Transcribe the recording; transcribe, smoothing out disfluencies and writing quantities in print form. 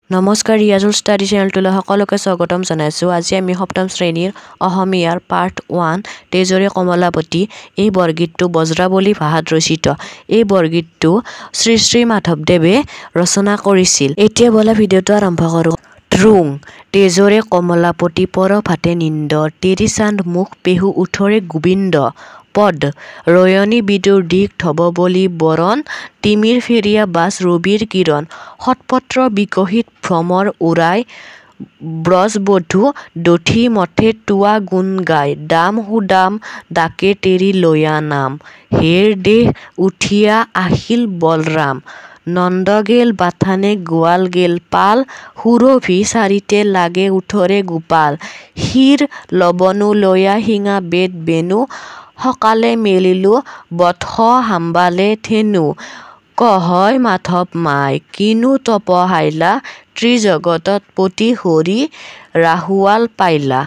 নমস্কাৰ ৰিয়াজুল ষ্টাডি চেনেলটোলৈ সকলোকে স্বাগতম জনাইছোঁ। আজি আমি সপ্তম শ্ৰেণীৰ অসমীয়াৰ পাৰ্ট 1 তেজৰে কমলাপতি এই বৰগীতটো বজ্ৰাৱলী ভাষাত ৰচিত। এই বৰগীতটো শ্ৰী শ্ৰী মাধৱদেৱে ৰচনা কৰিছিল। এতিয়া বলা ভিডিঅ'টো আৰম্ভ কৰোঁ। ত্ৰুং তেজৰে কমলাপতি পৰ ভাতে নিন্দ তেৰি চান্দ মুখ পেহু উঠৰে গোবিন্দ পদ ৰয়নী বিদুৰ দিশ থব বলি বৰণ তিমিৰ ফেৰিয়া বাছ ৰবিৰ কিৰণ সৎপত্ৰ বিকশিত ভ্ৰমৰ উৰাই ব্ৰজবধূ দঠি মঠে তোৱা গুণ গায় দাম সুদাম ডাকে তেৰি লয়া নাম হেৰ দেহ উঠিয়া আহিল বলৰাম নন্দ গেল বাথানে গোৱাল গেল পাল সুৰভি চাৰিতে লাগে উঠৰে গোপাল শিৰ লবনো লয়া শিঙা বেদ বেনু সকালে মেলিলো বৎস হাম্বালে থেনু কহয় মাধৱ মাই কিনো তপ হাইলা ত্ৰিজগতত পতি হৰি ৰাহুৱাল পাইলা।